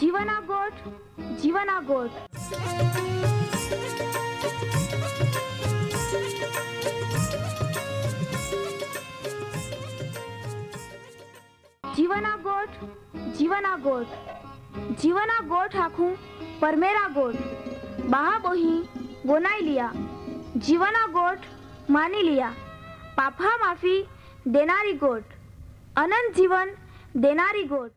जीवना गोठ, जीवना गोठ। जीवना गोठ, जीवना गोठ। जीवना गोठ आखू परमेरा गोठ। बाहा बोही गोनाई लिया। जीवना गोठ मानी लिया। पापा माफी देनारी गोठ। अनंत जीवन देनारी गोठ।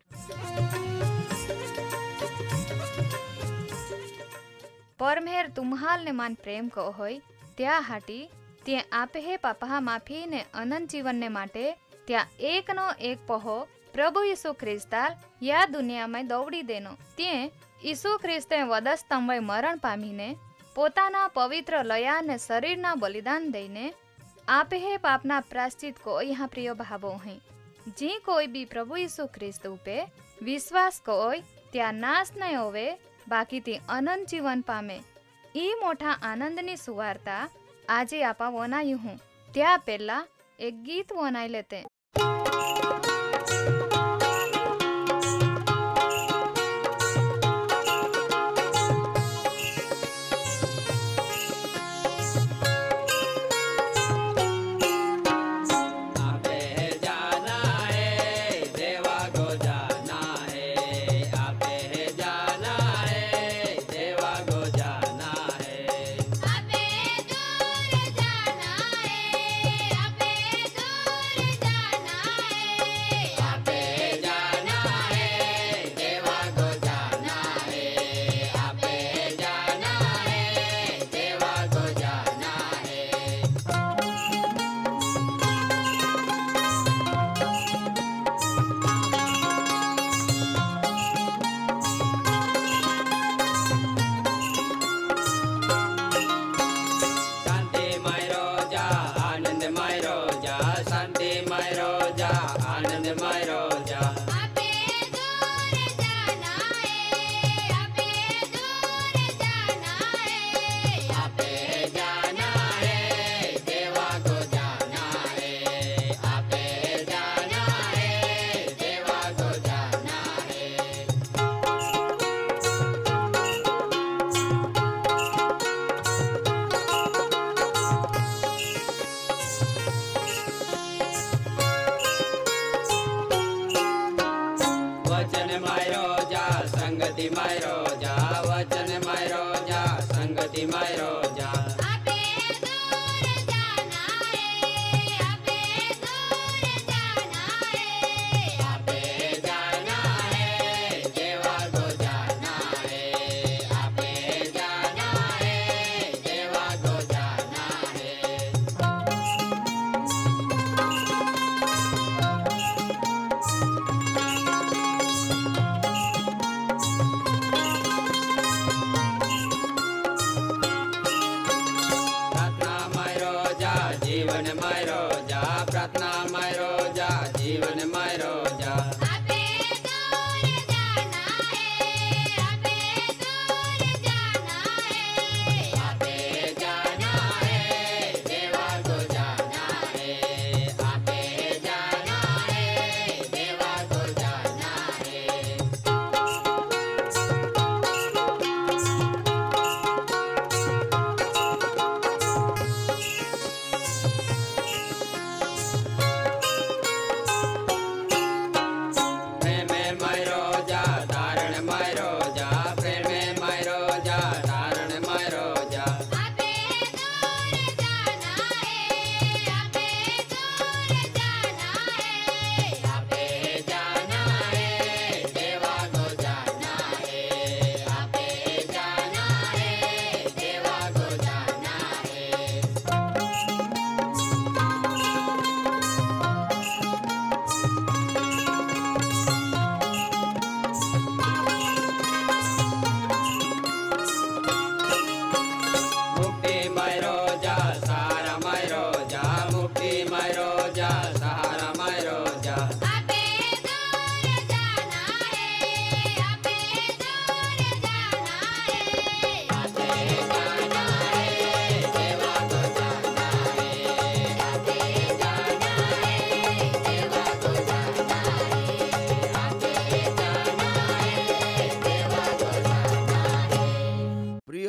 परमेर तुम्हाल ने मान प्रेम को होय त्या हाटी ते आपे हे पापा माफी ने अनंत जीवन ने माटे त्या एक नो एक पहो प्रभु यीशु ख्रिस्ताल या दुनिया में दौड़ी देनो ते यीशु ख्रिस्ते वधस्तंभे मरण पामीने पोताना पवित्र लया ने शरीरना बलिदान दईने आपे हे पापना प्राश्चित को यहाँ प्रिय भावो हैं। जी कोई भी प्रभु यीशु ख्रिस्त पे विश्वास कोय त्या नाश नहीं होवे बाकी ती अनंत जीवन पामे। ई मोटा आनंदनी सुवार्ता आजे आपा वनायु हूँ त्या पहला एक गीत वनाई लेते।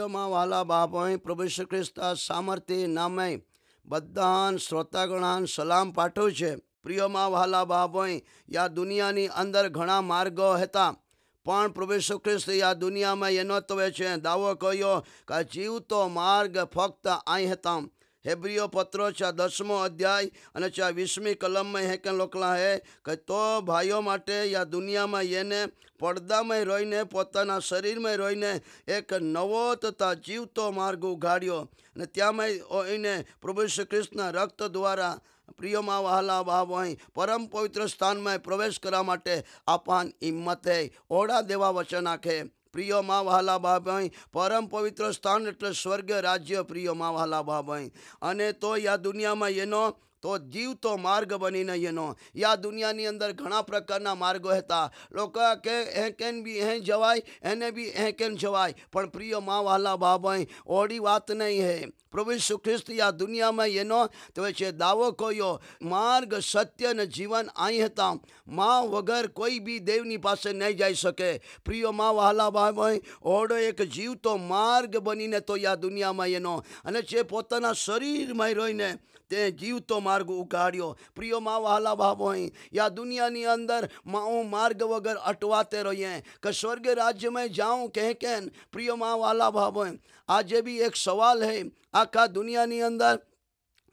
પ્રિયમાં વાલા બાપોય પ્રભુ ઈસુ ખ્રિસ્તા સામર્થ્ય નામે બધાન શ્રોતાગણાન સલામ પાઠવું છે. પ્રિયમાં વાલા બાપોય યા દુનિયાની અંદર ઘણા માર્ગો હતા, પણ પ્રભુ ઈસુ ખ્રિસ્ત આ દુનિયામાં એનો તવે છે દાવો કર્યો કે જીવતો માર્ગ ફક્ત અહીં હતા. हेब्रियो पत्रो 10मो अध्याय અને 20મી કલમમાં હેકે લખલા હે કે તો ભાઈઓ માટે યા દુનિયામાં એને પડદામાં રહીને પોતાના શરીરમાં રહીને એક નવો તથા જીવતો માર્ગ ઉઘાડ્યો અને ત્યાંમાં એને પ્રભુ ઈસુ ખ્રિસ્તના રક્ત દ્વારા પ્રિયમાં વહાલા બાપ પરમ પવિત્ર સ્થાનમાં પ્રવેશ કરવા માટે આપાન હિંમતે ઓડા દેવા વચન આખે. પ્રિયમાં વહાલા બાભાઈ પરમ પવિત્ર સ્થાન એટલે સ્વર્ગ રાજ્ય. પ્રિયમાં વહાલા બાભાઈ અને તો યા દુનિયામાં એનો તો જીવતો માર્ગ બનીને એનો યા દુનિયાની અંદર ઘણા પ્રકારના માર્ગો હતા. લોકો કે એ કેન બી એ જવાય એને બી એ કેન જવાય, પણ પ્રિયમાં વહાલા બાભાઈ ઓડી વાત નહીં હે. પ્રભુ ઈસુ ખ્રિસ્ત આ દુનિયામાં એનો તો છે દાવો કર્યો માર્ગ સત્ય અને જીવન અહીં હતા. માં વગર કોઈ બી દેવની પાસે નહીં જઈ શકે. પ્રિય માં વહાલા ભાઈ ઓડો એક જીવતો માર્ગ બનીને તો આ દુનિયામાં એનો અને જે પોતાના શરીરમાં રહીને તે જીવતો માર્ગ ઉગાડ્યો. પ્રિય માં વહાલા ભાઈ યા દુનિયાની અંદર હું માર્ગ વગર અટવાતે રહીએ કે સ્वर्ग राज्य में जाऊं कह के. प्रिय माँ वाला भाई आज भी एक सवाल है आखा दुनिया नी अंदर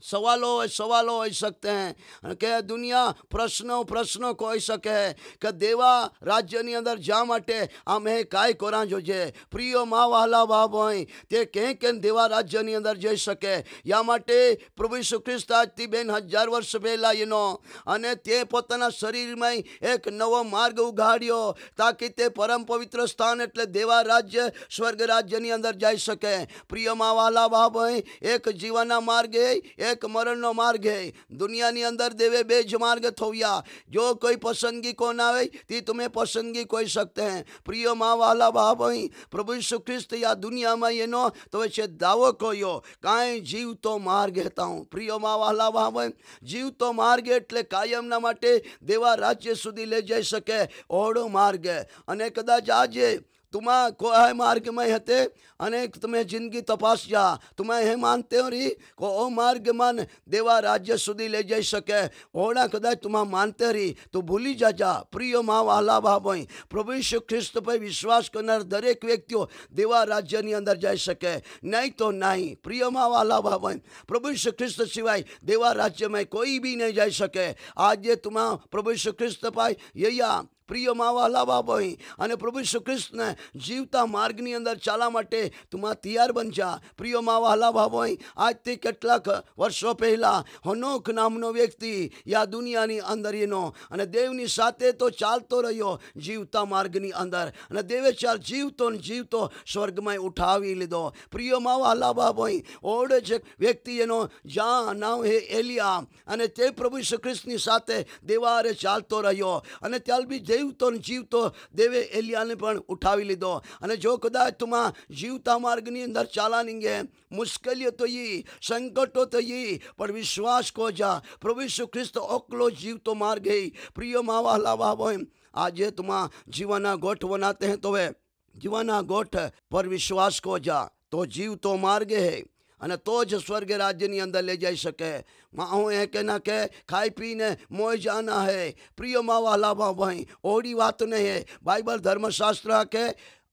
सवालों हो सकते हैं कि दुनिया प्रश्नों को हो सके कि देवा राज्य नी अंदर जा माटे आमे काय कोरा जोजे. प्रिय माँ वाला भाई ते कह के देवा राज्य नी अंदर जई सके या माटे प्रभु ईसु ख्रिस्त આજથી 2000 વર્ષ પહેલા એનો અને તે પોતાના શરીરમાં એક નવો માર્ગ ઉઘાડ્યો તાકી તે પરમ પવિત્ર સ્થાન એટલે દેવા રાજ્ય સ્વર્ગ રાજ્યની અંદર જઈ શકે. પ્રિયમાં વાલા ભાઈ એક જીવનના માર્ગે एक मरण मार्ग है. दुनिया नी अंदर देवे बेज मार्ग थोया जो कोई पसंदगी को ना आवे ती तुम्हें पसंदगी कोई सकते हैं. प्रिय माँ वाला भाई प्रभु ईसु ख्रिस्त या दुनिया में एनो तो छे दावो कोयो काई जीव तो मार्ग हेता हूँ. प्रिय माँ वाला भाई जीव तो मार्ग एटले कायम ना माटे देवा राज्य सुधी ले जाई सके ओड़ो मार्ग. अने कदाच आजे तुम्हें कोई मार्ग में हते अनेक तुम्हें जिंदगी तपास जा तुम्हें हे मानते हो रही को ओ मार्ग मन देवा राज्य सुधी ले जाई सके ओड़ा कदाच तुम्हें मानते रही तो भूली जा. प्रिय माँ वाला भाई प्रभु यीशु ख्रिस्त पर विश्वास करना दरेक व्यक्तिओ देवा राज्य नी अंदर जाई सके नहीं तो नहीं. प्रिय माँ वाला भाई प्रभु यीशु ख्रिस्त सिवाय देवा राज्य में कोई भी नहीं जाई सके. आज ये तुम्हें प्रभु यीशु ख्रिस्त पाई यया प्रिय माँ वाला भाई अने प्रभु यीशु ख्रिस्त ने जीवता मार्ग नी अंदर चाला माटे तुम तैयार बन जा. प्रिय माँ वाला भाई आज ते केटलाक वर्षों पहला हनोक नामनो व्यक्ति या दुनिया नी अंदर एनो अने देवनी साथे तो चालतो रह्यो जीवता मार्ग नी अंदर अने देवे चाल जीवतो स्वर्ग में उठावी लीधो. प्रिय माँ वाला भाई ओड़े जे व्यक्ति एनो जा नाम है एलिया अने ते प्रभु यीशु ख्रिस्त नी साथे देवारे चालतो रह्यो अने त्याल भी जीवतो देवे एलियाने पण उठावी लीधो. अने जो कदाच तुम जीवता मार्ग नी अंदर चालानींगे मुश्किलियों तो ये संकटों तो ये पर विश्वास को जा प्रभु यीशु ख्रिस्त ओकलो जीवतो मार्ग है. प्रिय माँ वाला भाई आज तुम जीवना गोठ बनाते हैं तो वे जीवना गोठ पर विश्वास को जा तो जीवतो मार्ग है અને તો જ સ્વર્ગ રાજ્યની અંદર લઈ જઈ શકે. હું એ કે ના કે ખાઈ પીને મોય જાના હે. પ્રિય માં વાલા ભાઈ ઓડી વાત નહીં હે. બાઇબલ ધર્મશાસ્ત્ર કે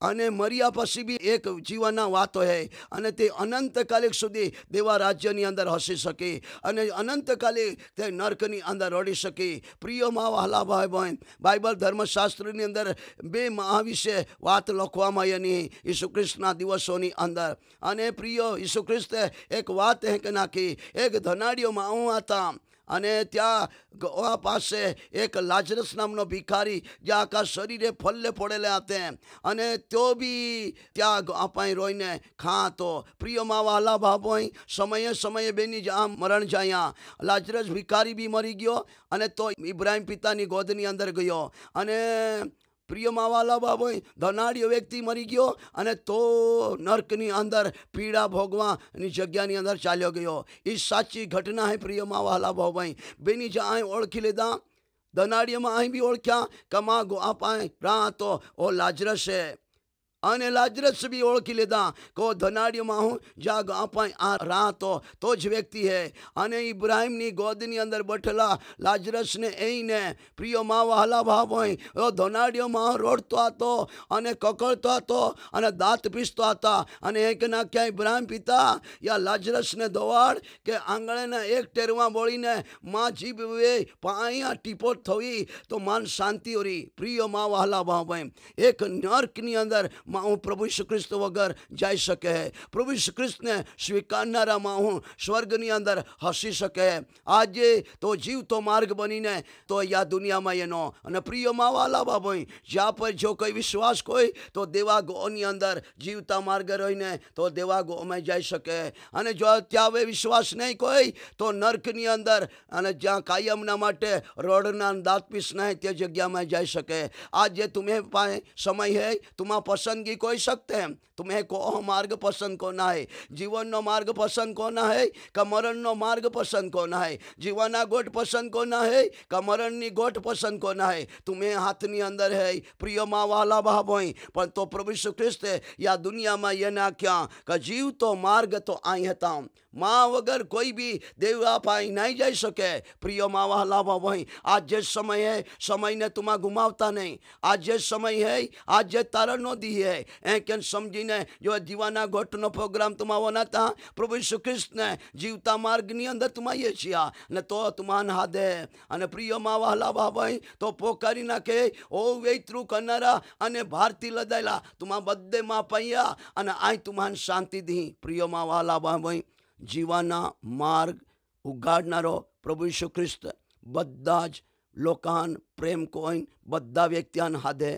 અને મર્યા પછી બી એક જીવનના વાતો હે અને તે અનંતકાલિક સુધી દેવા રાજ્યની અંદર હસી શકે અને અનંતકાલિક તે નર્કની અંદર રડી શકે. પ્રિય માં વહાલા ભાઈ બાઇબલ ધર્મશાસ્ત્રની અંદર 2 મહા વિશે વાત લખવામાં એની ઈસુ ખ્રિસ્તના દિવસોની અંદર. અને પ્રિય ઈસુ ખ્રિસ્તે એક વાત હે કે નાખી એક ધનાડીઓ માઉ હતા અને ત્યાં ગોવા પાસે એક લાજરસ નામનો ભિખારી જ્યાં આખા શરીરે ફલ્લે પડેલા હતા અને તો બી ત્યાં આપણે રોઈને ખાતો. પ્રિય માં વાલા ભાઈ સમયે સમયે બેની જા મરણ જાયા. લાજરસ ભિખારી બી મરી ગયો અને તો ઇબ્રાહિમ પિતાની ગોદની અંદર ગયો અને प्रिय माँ वाला बाबोई धनाड़ियो व्यक्ति मरी गयो अने तो नर्कनी अंदर पीड़ा भोगवानी जग्यानी अंदर चाल्यो गयो. ई साची घटना है प्रिय माँ वाला बाबोई. बेनी जाए ओळखी लीधा धनाड़िया में अहीं भी ओळख्या कमा गो आपाए रा तो ओ लाजरस है અને લાજરસ બી ઓળખી લીધા કો ધનાડ્યમાં હું જ્યાં આપણે આ રાહતો તો જ વ્યક્તિ હે. અને ઇબ્રાહિમની ગોદની અંદર બેઠેલા લાજરસને એને પ્રિય માં વહાલા ભાવ હોય ધનાડ્યોમાં રોડતો હતો અને કકળતો હતો અને દાંત પીસતો હતા. અને એક નાખ્યા ઇબ્રાહિમ પિતા યા લાજરસને દોવાડ કે આંગળેના એક ટેરમાં બોળીને માં જીભ વે અહીંયા ટીપો થવી તો માન શાંતિ ઓરી. પ્રિય માં વહાલા ભાવ હોય એક નર્કની અંદર હું પ્રભુ ઈસુ ખ્રિસ્ત વગર જઈ શકે. પ્રભુ ઈસુ ખ્રિસ્તને સ્વીકારનારામાં હું સ્વર્ગની અંદર હસી શકે. આજે તો જીવતો માર્ગ બનીને તો આ દુનિયામાં એનો. અને પ્રિયમાં વાલા બાબોય જ્યાં પર જો કોઈ વિશ્વાસ કોઈ તો દેવાગોની અંદર જીવતા માર્ગ રહીને તો દેવાગોમાં જઈ શકે. અને જો ત્યાં હવે વિશ્વાસ નહીં કોઈ તો નર્કની અંદર અને જ્યાં કાયમના માટે રોડના દાંત પીસ નહીં તે જગ્યામાં જઈ શકે. आज तुम्हें पाए समय है तुम्हारा पसंदगी कोई सकते हैं. तुम्हें को मार्ग पसंद कोना है. जीवन नो मार्ग पसंद कोना है का मरण नो मार्ग पसंद कोना है. जीवना गोट पसंद कोना है का मरण नी गोट पसंद कोना है. तुम्हें हाथ नी अंदर है प्रिय माँ वाला भावों पर तो प्रभु यीशु ख्रिस्त या दुनिया में ये ना क्या का जीव तो मार्ग तो आई था. माँ वगर कोई भी देवा पाई नहीं जा सके. प्रिय माँ वाला भावों आज जे समय है समय ने तुम्हें घुमावता नहीं. आज जे समय है आज जे तारण नो दी है ए के समझीने जो जीवाना गोटनो प्रोग्राम तुम्हारा ना था प्रभु यीशु ख्रिस्त ने जीवता मार्ग नी अंदर तुम्हारे छिया ने तो तुम्हान हादे. અને પ્રિય માં વહાલા બાબાઈ તો પોકારી નાખે ઓ વેતરું કરનારા અને ભારતી લદાયેલા तुम्हा બધે માં પૈયા અને આઈ तुम्हान શાંતિ દી. પ્રિય માં વહાલા બાબાઈ જીવાના માર્ગ ઉગાડનારો પ્રભુ ઈસુ ખ્રિસ્ત બધા જ લોકાન પ્રેમ કોઈન બધા વ્યક્તિયાન હાથે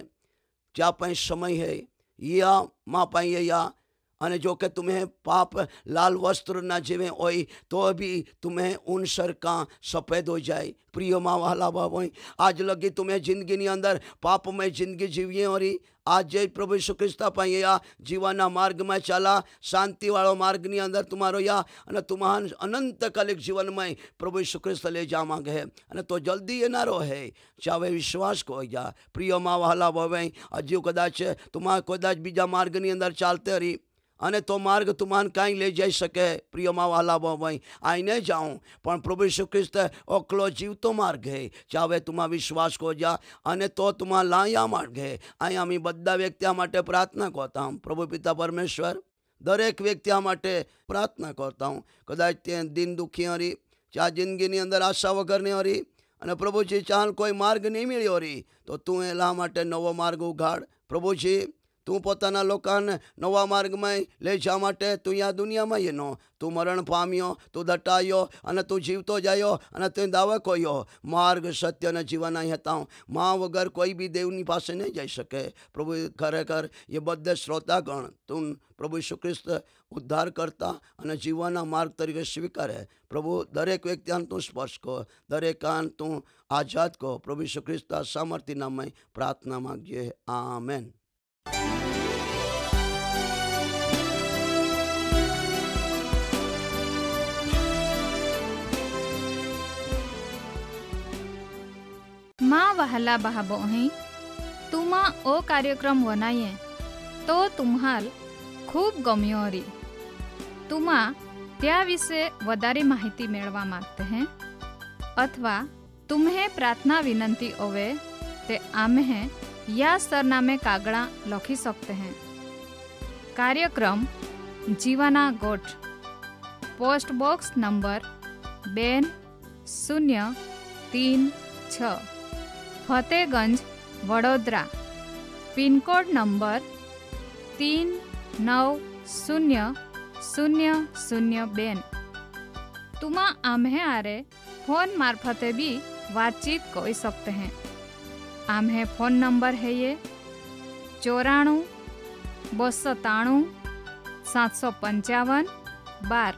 જ્યાં પણ સમય है या माँ पाई या. અને જો કે तुम्हें पाप लाल वस्त्र ना जीवे होई तो भी तुम्हें उन सर का सफ़ेद हो जाए. प्रिय माँ वाला बाबो आज लगी तुम्हें जिंदगी नी अंदर पाप में जिंदगी जीविए और आज जय प्रभु यीशु ख्रिस्त पाई या जीवाना मार्ग में चला शांति वालों मार्ग नी अंदर तुम्हारो या અને तुम्हान अनंत कालिक जीवन में प्रभु यीशु ख्रिस्त ले जा मांगे અને तो जल्दी ये ना रहे चाहे विश्वास को जा. प्रिय माँ वाला बाबो हजू कदाच तुम्हारा कदाच बीजा मार्ग नी अंदर चालते रही અને તો માર્ગ तुम्हान कहीं ले जाई सके. प्रिय माँ वाला बाबाई आई नहीं जाऊँ पण प्रभु यीशु ख्रिस्त ओकलो जीवतो मार्ग है. चाहे तुम्हारा विश्वास को जा અને તો तुम्हारा लाया मार्ग है. અહીં અમે બધા વ્યક્તિ માટે प्रार्थना करता हूँ. प्रभु पिता परमेश्वर दरेक व्यक्ति માટે प्रार्थना करता हूँ. कदाच ते दिन दुखी हरी चा जिंदगी अंदर आशा वगर नहीं हरी અને પ્રભુજી ચાલ કોઈ માર્ગ નહીં મળ્યો રી તો તું એલા માટે નવો માર્ગ ઉઘાડ. પ્રભુજી तू पोताना लोकान नवा मार्ग में ले जा माटे तू या दुनिया में येनो तू मरण पाम्यो तू दटायो अने तू जीवतो जायो अने तू दावा कोयो मार्ग सत्य ने जीवन आई हता. माँ वगर कोई भी देवनी पासे नहीं जाई सके. प्रभु खरेखर ये बधे श्रोतागण तू प्रभु यीशु ख्रिस्त उद्धार करता अने जीवना मार्ग तरीके स्वीकारे. प्रभु दरेक व्यक्ति तू स्पर्श को दरेक कान तू आजाद को. प्रभु यीशु ख्रिस्त सामर्थ्य नाम में प्रार्थना मांगजे. आमेन. माँ वहला बहाबो અહીં तुमा ओ कार्यक्रम वनाये तो तुम्हाल खूब गम्यो हरी. तुमा त्या विषे वधारे माहिती मेळवा मागते हैं अथवा तुम्हें प्रार्थना विनंती होवे ते आम्हे या सरनामे कागड़ा लखी सकते हैं. कार्यक्रम जीवाना गोठ post box number 2036 Fatehganj Vadodara pincode number 390002. तुमा आम्हे आरे फोन मार्फते भी बातचीत कर सकते हैं. आम्हे फोन नंबर है ये 94 293 755 12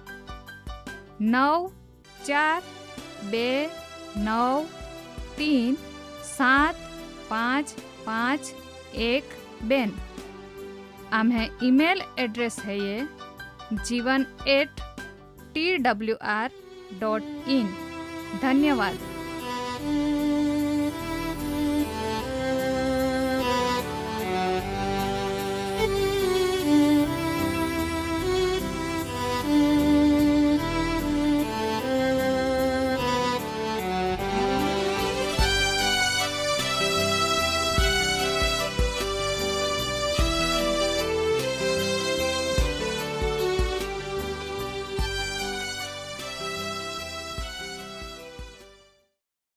9429375512. आम्हे ईमेल एड्रेस है ये jivan@twr.in. धन्यवाद.